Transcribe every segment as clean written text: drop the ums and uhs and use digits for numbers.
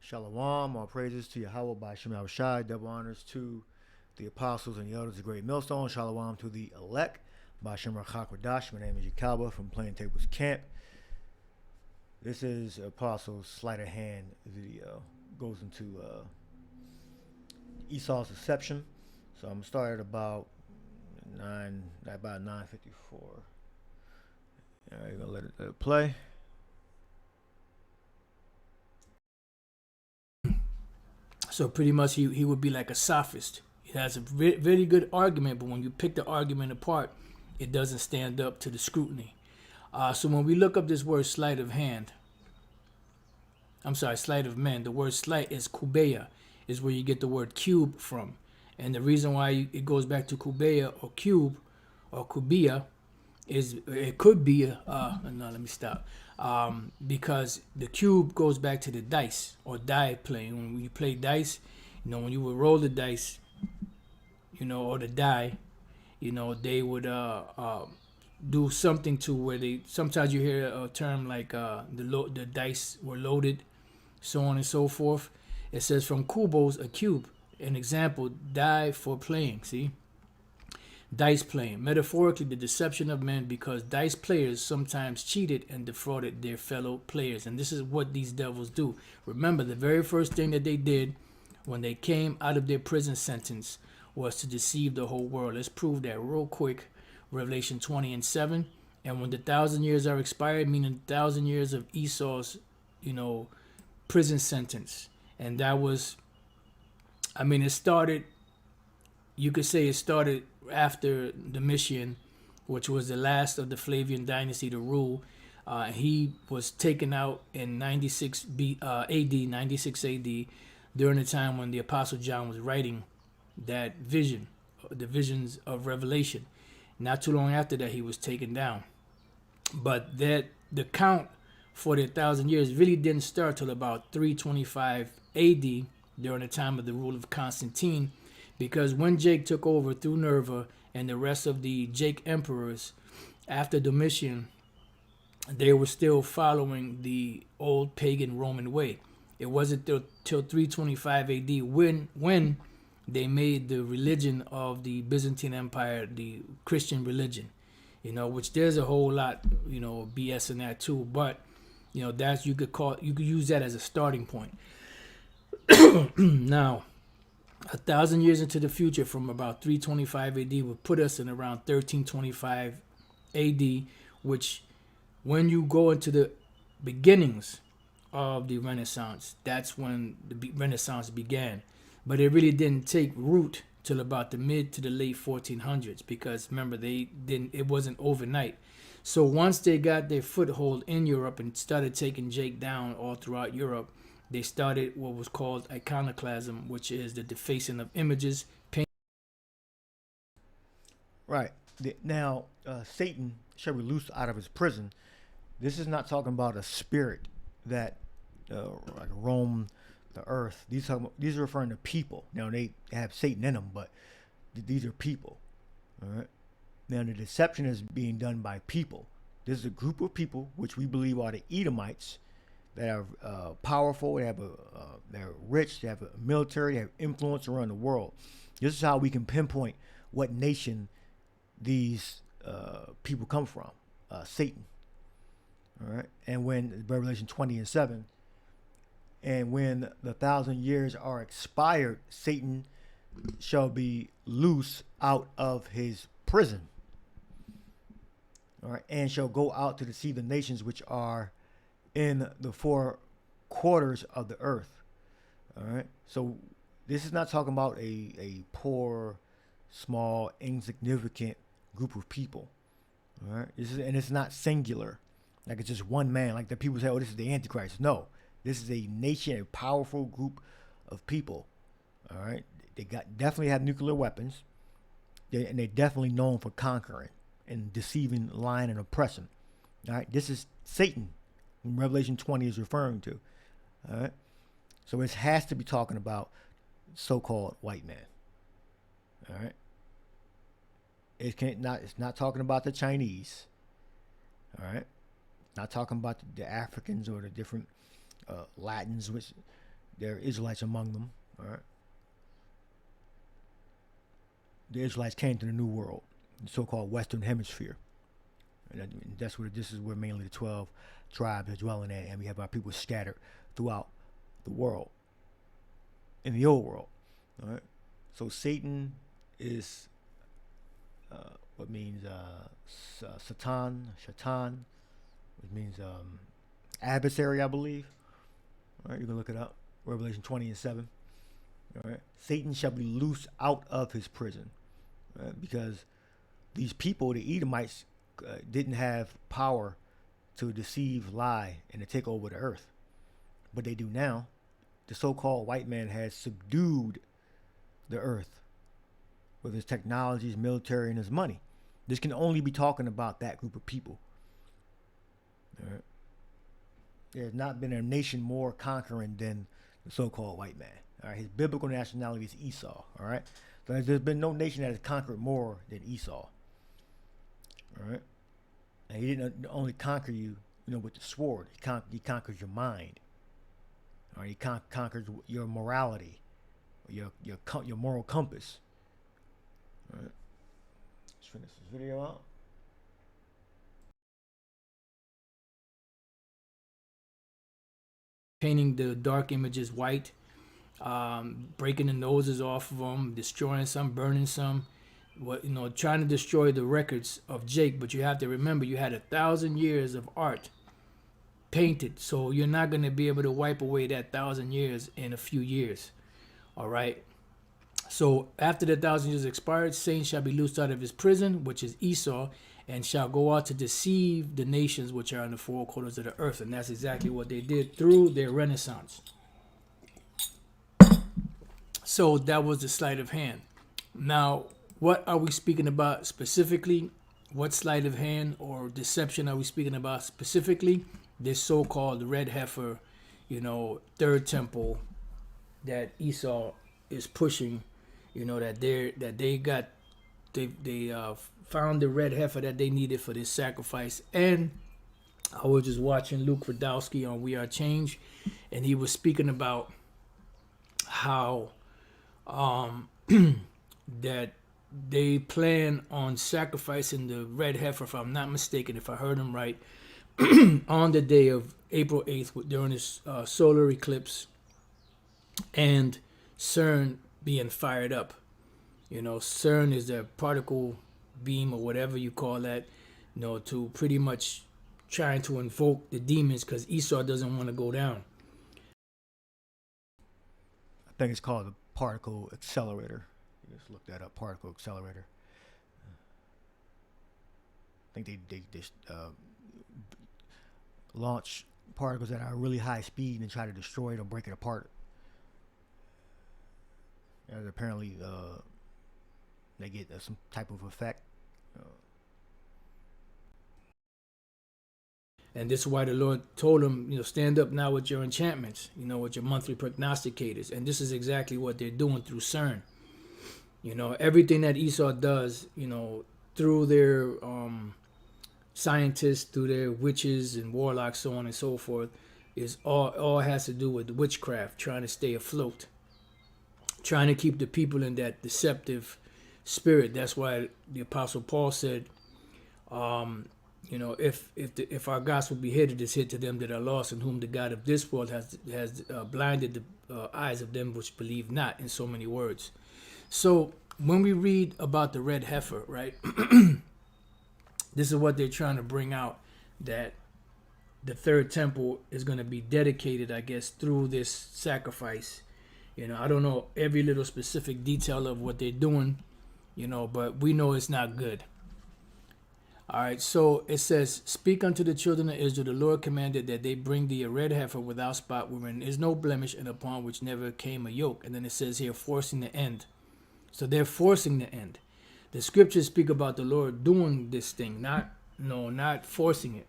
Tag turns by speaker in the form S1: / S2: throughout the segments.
S1: Shalom, all praises to Yahweh by Shem Shai. Double honors to the apostles and the elders of Great Millstone. Shalom to the elect by Shem Rachak. My name is Yakaba from Plaintables Camp. This is Apostles Sleight of Hand video. Goes into Esau's deception. So I'm started about 9:54. All right, gonna let it play.
S2: So pretty much he would be like a sophist. He has a very good argument, but when you pick the argument apart, it doesn't stand up to the scrutiny. So when we look up this word sleight of hand, sleight of men, the word sleight is kubeya, is where you get the word cube from. And the reason why it goes back to kubeya or cube or kubia is it could be because the cube goes back to the dice or die playing. When you play dice, when you would roll the dice, or the die, they would do something to where they sometimes you hear a term like the dice were loaded, so on and so forth. It says from kubos, a cube. An example, die for playing. See, dice playing, metaphorically the deception of men, because dice players sometimes cheated and defrauded their fellow players. And this is what these devils do. Remember, the very first thing that they did when they came out of their prison sentence was to deceive the whole world. Let's prove that real quick. Revelation 20:7. And when the 1,000 years are expired, meaning 1,000 years of Esau's prison sentence. And that was, it started, you could say it started after Domitian, which was the last of the Flavian dynasty to rule. He was taken out in 96 AD, during the time when the Apostle John was writing that vision, the visions of Revelation. Not too long after that, he was taken down. But that the count for the 1,000 years really didn't start till about 325 AD, during the time of the rule of Constantine. Because when Jake took over through Nerva and the rest of the Jake emperors after Domitian, they were still following the old pagan Roman way. It wasn't till 325 AD when they made the religion of the Byzantine Empire the Christian religion, which there's a whole lot, BS in that too. But that's you could use that as a starting point. Now, 1,000 years into the future, from about 325 AD, would put us in around 1325 AD, which, when you go into the beginnings of the Renaissance, that's when the Renaissance began. But it really didn't take root till about the mid to the late 1400s, because remember, it wasn't overnight. So once they got their foothold in Europe and started taking Jake down all throughout Europe, they started what was called iconoclasm, which is the defacing of images.
S1: Right. Now, Satan shall be loosed out of his prison. This is not talking about a spirit that like roam the earth. These are referring to people. Now, they have Satan in them, but these are people. All right. Now, the deception is being done by people. This is a group of people which we believe are the Edomites, that are powerful, they're rich, they have a military, they have influence around the world. This is how we can pinpoint what nation these people come from, Satan. All right, and when Revelation 20:7, and when the 1,000 years are expired, Satan shall be loose out of his prison. All right, and shall go out to deceive the nations which are in the four quarters of the earth. All right. So this is not talking about a poor, small, insignificant group of people. All right. And it's not singular, like it's just one man. Like the people say, "Oh, this is the Antichrist." No, this is a nation, a powerful group of people. All right. They definitely have nuclear weapons, and they're definitely known for conquering and deceiving, lying, and oppressing. All right. This is Satan. Revelation 20 is referring to. All right. So it has to be talking about so-called white man. All right. It's not talking about the Chinese. All right. Not talking about the Africans or the different Latins, which There are Israelites among them. All right. The Israelites came to the New World, the so-called Western Hemisphere. And that's where this is where mainly the 12 tribes are dwelling at, and we have our people scattered throughout the world, in the old world. All right. So Satan is what means Satan, which means adversary, I believe. All right, you can look it up. Revelation 20:7. All right. Satan shall be loosed out of his prison, right? Because these people, the Edomites, didn't have power to deceive, lie, and to take over the earth, but they do now. The so-called white man has subdued the earth with his technology, his military, and his money. This can only be talking about that group of people. All right. There's not been a nation more conquering than the so-called white man. All right. His biblical nationality is Esau. All right. So there's been no nation that has conquered more than Esau. All right. And he didn't only conquer you, with the sword. He conquers your mind. All right. He conquers your morality, your moral compass. All right. Let's finish this video out.
S2: Painting the dark images white, breaking the noses off of them, destroying some, burning some, trying to destroy the records of Jake. But you have to remember, you had 1,000 years of art painted, so you're not going to be able to wipe away that 1,000 years in a few years. All right. So after the 1,000 years expired, Satan shall be loosed out of his prison, which is Esau, and shall go out to deceive the nations which are in the four quarters of the earth. And that's exactly what they did through their Renaissance. So that was the sleight of hand. Now, what are we speaking about specifically? What sleight of hand or deception are we speaking about specifically? This so-called red heifer, third temple that Esau is pushing, that they found the red heifer that they needed for this sacrifice. And I was just watching Luke Radowski on We Are Change, and he was speaking about how that they plan on sacrificing the red heifer, if I'm not mistaken, if I heard him right, on the day of April 8th during this solar eclipse, and CERN being fired up. CERN is the particle beam or whatever you call that, to pretty much trying to invoke the demons because Esau doesn't want to go down.
S1: I think it's called the particle accelerator. You just look that up, particle accelerator. I think they launch particles that are really high speed and try to destroy it or break it apart. And apparently they get some type of effect.
S2: And this is why the Lord told him, stand up now with your enchantments, with your monthly prognosticators. And this is exactly what they're doing through CERN. Everything that Esau does, through their scientists, through their witches and warlocks, so on and so forth, is all has to do with witchcraft, trying to stay afloat, trying to keep the people in that deceptive spirit. That's why the Apostle Paul said, if our gospel be hid, it is hid to them that are lost, in whom the God of this world has blinded the eyes of them which believe not, in so many words. So when we read about the red heifer, right, this is what they're trying to bring out, that the third temple is going to be dedicated, I guess, through this sacrifice. I don't know every little specific detail of what they're doing, but we know it's not good. All right, so it says, speak unto the children of Israel, the Lord commanded that they bring thee a red heifer without spot, wherein is no blemish, and upon which never came a yoke. And then it says here, forcing the end. So they're forcing the end. The scriptures speak about the Lord doing this thing, not forcing it.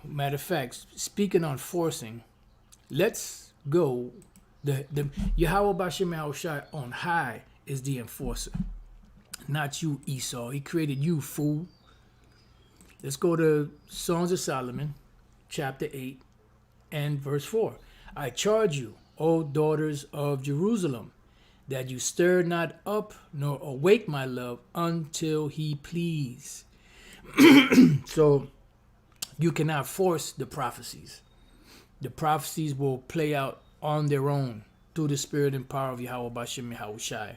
S2: Matter of fact, speaking on forcing, let's go. The Yahweh Bashem Yahushua on high is the enforcer. Not you, Esau. He created you, fool. Let's go to Songs of Solomon, chapter 8 and verse 4. I charge you, O daughters of Jerusalem, that you stir not up nor awake my love until he please. So you cannot force the prophecies. The prophecies will play out on their own through the spirit and power of Yahweh Bashem Yahushai.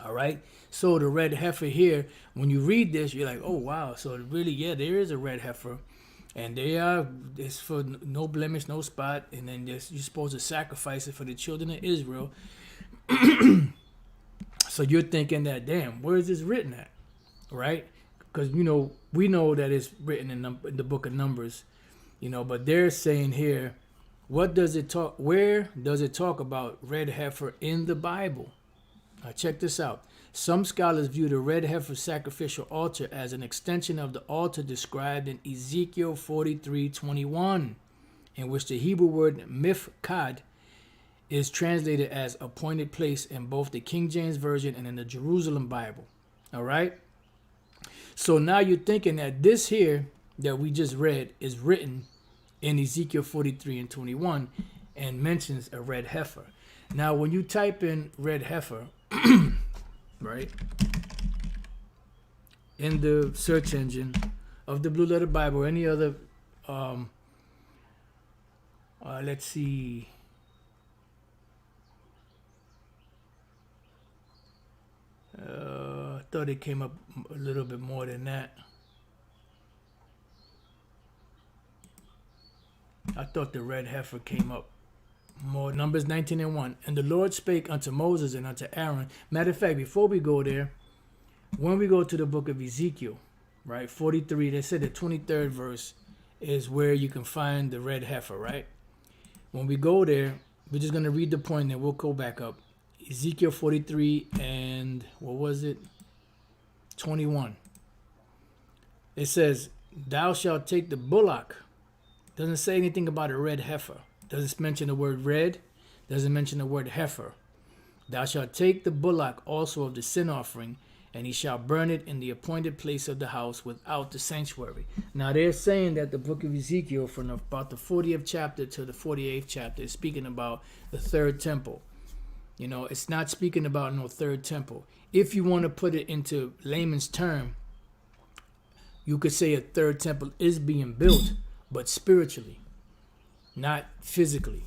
S2: All right. So the red heifer here, when you read this, you're like, oh wow. So really, yeah, there is a red heifer, and it's for no blemish, no spot, and then you're supposed to sacrifice it for the children of Israel. So you're thinking that, damn, where is this written at, right? Because we know that it's written in the book of Numbers, but they're saying here, what does it talk? Where does it talk about red heifer in the Bible? Now check this out. Some scholars view the red heifer sacrificial altar as an extension of the altar described in Ezekiel 43:21, in which the Hebrew word mifkad is translated as appointed place in both the King James Version and in the Jerusalem Bible. All right? So now you're thinking that this here that we just read is written in Ezekiel 43:21 and mentions a red heifer. Now, when you type in red heifer, right, in the search engine of the Blue Letter Bible or any other, let's see, I thought it came up a little bit more than that. I thought the red heifer came up more. Numbers 19:1. And the Lord spake unto Moses and unto Aaron. Matter of fact, before we go there, when we go to the book of Ezekiel, right, 43, they said the 23rd verse is where you can find the red heifer, right? When we go there, we're just going to read the point and we'll go back up. Ezekiel 43 and what was it? 21. It says, thou shalt take the bullock. Doesn't say anything about a red heifer. Doesn't mention the word red. Doesn't mention the word heifer. Thou shalt take the bullock also of the sin offering, and he shall burn it in the appointed place of the house without the sanctuary. Now they're saying that the book of Ezekiel from about the 40th chapter to the 48th chapter is speaking about the third temple. It's not speaking about no third temple. If you want to put it into layman's term, you could say a third temple is being built, but spiritually, not physically.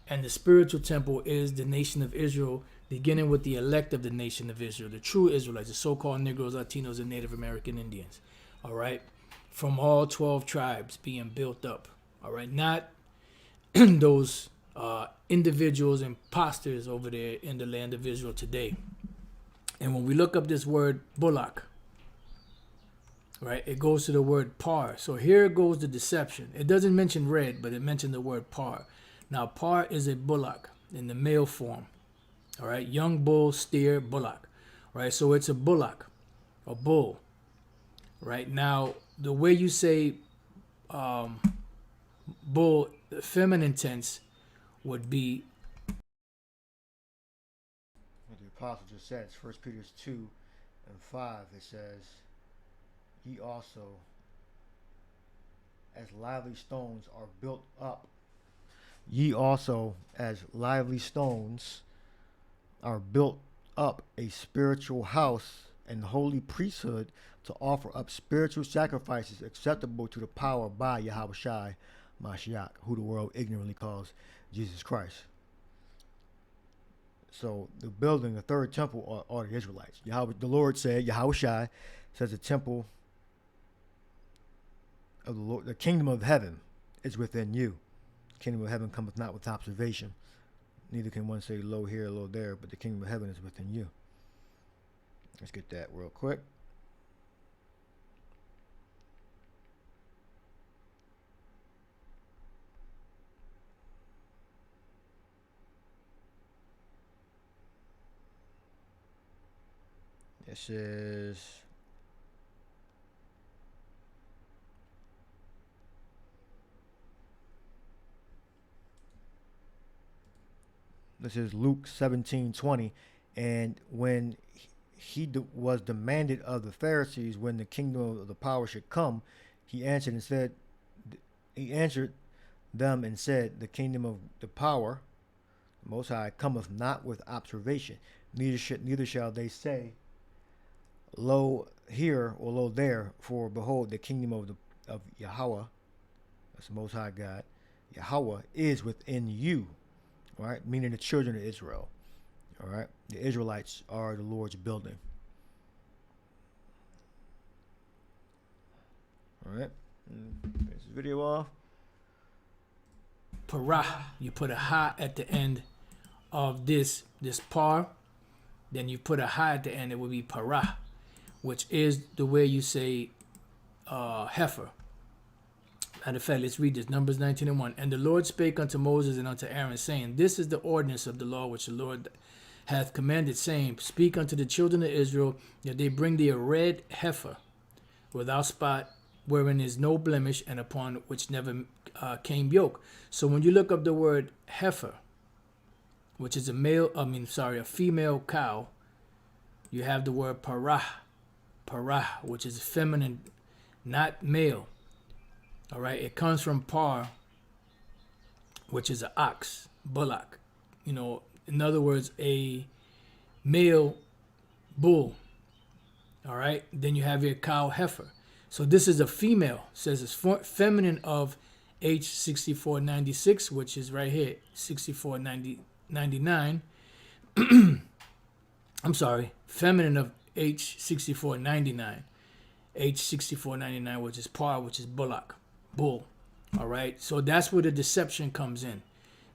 S2: And the spiritual temple is the nation of Israel, beginning with the elect of the nation of Israel, the true Israelites, the so-called Negroes, Latinos, and Native American Indians. All right? From all 12 tribes being built up. All right? Not those individuals, imposters over there in the land of Israel today. And when we look up this word bullock, right, it goes to the word par. So here goes the deception. It doesn't mention red, but it mentioned the word par. Now, par is a bullock in the male form. All right, young bull, steer, bullock. Right, so it's a bullock, a bull. Right, now, the way you say bull, the feminine tense would be.
S1: What the apostle just said, it's 1 Peter 2:5. It says, ye also, as lively stones, are built up. Ye also, as lively stones, are built up a spiritual house and holy priesthood to offer up spiritual sacrifices acceptable to the power by Yahweh Shai Mashiach, who the world ignorantly calls Jesus Christ. So the building, the third temple, are the Israelites. The Lord said, Yahweh Shai says the temple of the Lord, the kingdom of heaven is within you. The kingdom of heaven cometh not with observation. Neither can one say lo here, lo there, but the kingdom of heaven is within you. Let's get that real quick. This is Luke 17:20, and when he was demanded of the Pharisees when the kingdom of the power should come, he answered, them and said, the kingdom of the power, the Most High, cometh not with observation. Neither shall they say, lo here or lo there, for behold, the kingdom of Yahweh, that's the Most High God, Yahweh is within you. All right, meaning the children of Israel. All right, the Israelites are the Lord's building. All right, finish this video off.
S2: Parah, you put a ha at the end of this par, then you put a ha at the end, it would be parah, which is the way you say heifer. Matter of fact, let's read this. Numbers 19:1. And the Lord spake unto Moses and unto Aaron, saying, this is the ordinance of the law which the Lord hath commanded, saying, speak unto the children of Israel that they bring thee a red heifer without spot, wherein is no blemish, and upon which never came yoke. So when you look up the word heifer, which is a female cow, you have the word parah, which is feminine, not male. All right, it comes from par, which is an ox, bullock. You know, in other words, a male bull. All right, then you have your cow heifer. So this is a female. It says it's feminine of H6496, which is right here, 6499. I'm sorry, feminine of H6499. H6499, which is par, which is bullock, bull. All right, so that's where the deception comes in.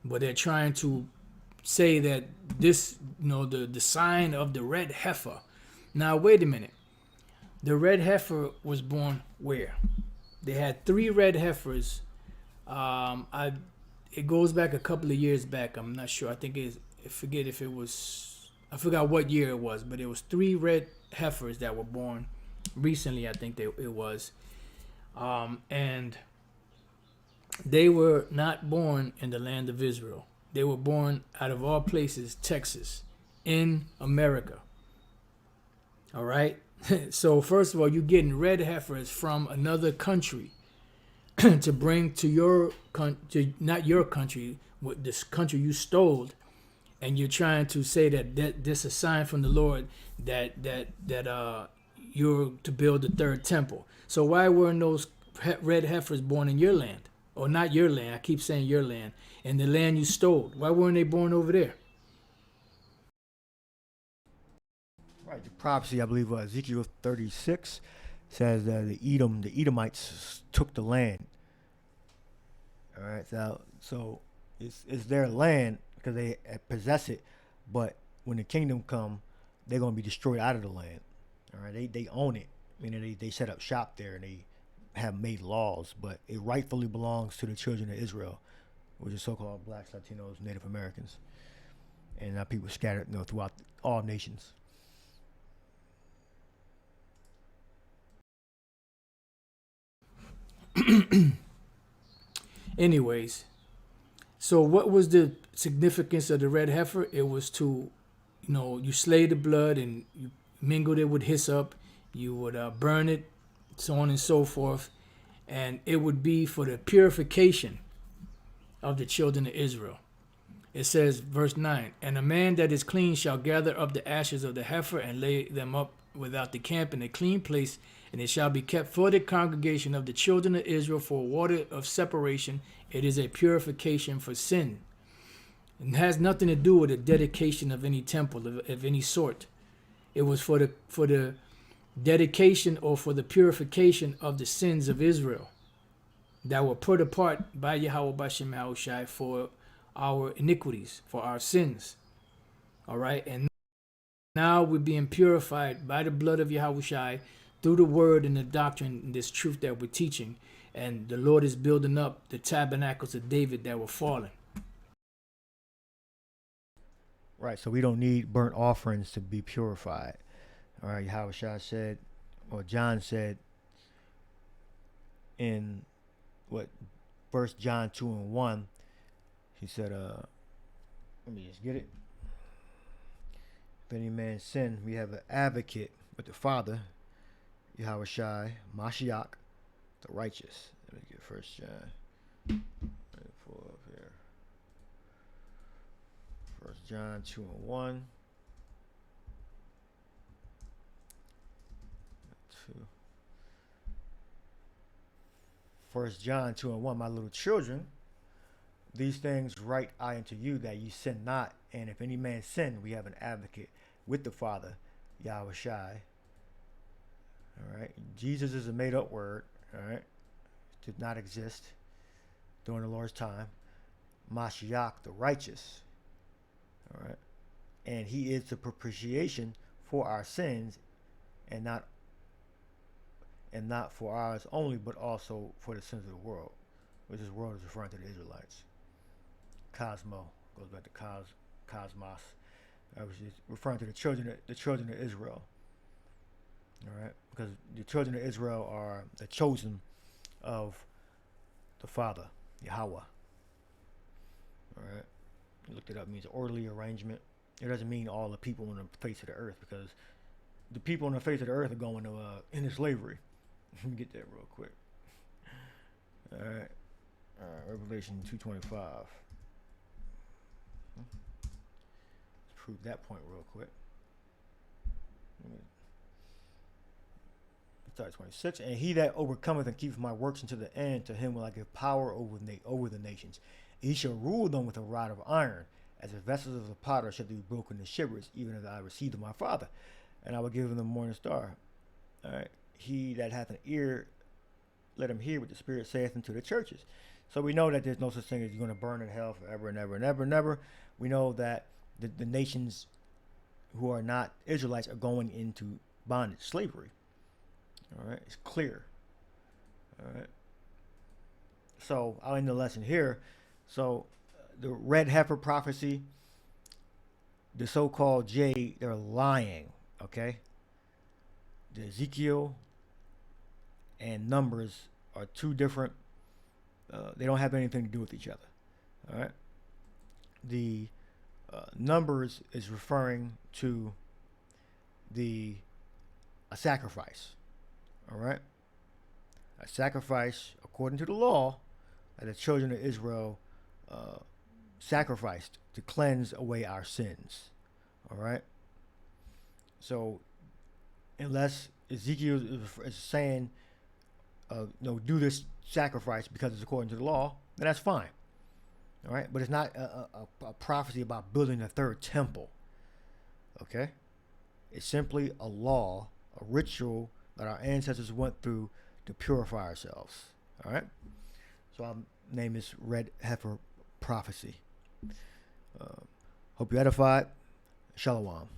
S2: But they're trying to say that this, the sign of the red heifer. Now, wait a minute. The red heifer was born where? They had 3 red heifers. It goes back a couple of years back. I'm not sure. I forgot what year it was, but it was 3 red heifers that were born recently. I think it was, and they were not born in the land of Israel. They were born out of all places, Texas, in America. All right. So first of all, you're getting red heifers from another country to bring to your country, not your country, what this country you stole, and you're trying to say that this is a sign from the Lord that you're to build the 3rd temple. So why weren't those red heifers born in your land? Or not your land, I keep saying your land, and the land you stole. Why weren't they born over there?
S1: Right, the prophecy, I believe, Ezekiel 36 says that the Edomites took the land. All right, so it's their land because they possess it, but when the kingdom come, they're going to be destroyed out of the land. All right, they own it. I mean, they set up shop there and they have made laws, but it rightfully belongs to the children of Israel, which is so-called blacks, Latinos, Native Americans, and people scattered throughout all nations.
S2: Anyways, so what was the significance of the red heifer? It was to, you slay the blood and you mingled it with hyssop, you would burn it, so on and so forth, and it would be for the purification of the children of Israel. It says, verse 9, and a man that is clean shall gather up the ashes of the heifer and lay them up without the camp in a clean place, and it shall be kept for the congregation of the children of Israel for water of separation. It is a purification for sin. It has nothing to do with the dedication of any temple of any sort. It was for the dedication or for the purification of the sins of Israel that were put apart by Yahweh Bashem Yahushai for our iniquities, for our sins. All right, and now we're being purified by the blood of Yahushai through the word and the doctrine and this truth that we're teaching. And the Lord is building up the tabernacles of David that were fallen.
S1: Right, so we don't need burnt offerings to be purified. All right, Yahushua said, or John said in 1 John 2:1, he said, let me just get it. If any man sin, we have an advocate with the Father, Yahushua, Mashiach, the righteous. Let me get 1 John. First John 2:1. 2. First John 2:1. My little children, these things write I unto you, that ye sin not. And if any man sin, we have an advocate with the Father, Yahweh Shai. All right. Jesus is a made-up word. All right. Did not exist during the Lord's time. Mashiach, the righteous. All right. And he is the propitiation for our sins, and not for ours only, but also for the sins of the world, which this world is referring to the Israelites. Cosmo goes back to cosmos, which is referring to the children of Israel. All right, because the children of Israel are the chosen of the Father, Yahweh. All right, you looked it up. It means orderly arrangement. It doesn't mean all the people on the face of the earth, because the people on the face of the earth are going to into slavery. Let me get that real quick. All right, Revelation 2:25. Let's prove that point real quick. Start 26. And he that overcometh and keepeth my works unto the end, to him will I give power over the nations. He shall rule them with a rod of iron, as the vessels of the potter shall be broken to shivers, even as I received of my Father. And I will give him the morning star. All right. He that hath an ear, let him hear what the Spirit saith unto the churches. So we know that there's no such thing as you're going to burn in hell forever and ever and ever and ever. We know that the nations who are not Israelites are going into bondage, slavery. All right, it's clear. All right. So I'll end the lesson here. So the Red Heifer Prophecy, the so-called J, they're lying. Okay. The Ezekiel and Numbers are two different. They don't have anything to do with each other. All right. The Numbers is referring to a sacrifice. All right. A sacrifice according to the law that the children of Israel sacrificed to cleanse away our sins. All right. So unless Ezekiel is saying, do this sacrifice because it's according to the law, then that's fine. All right. But it's not a prophecy about building a third temple. Okay. It's simply a law, a ritual that our ancestors went through to purify ourselves. All right. So our name is Red Heifer Prophecy. Hope you edified. Shalom.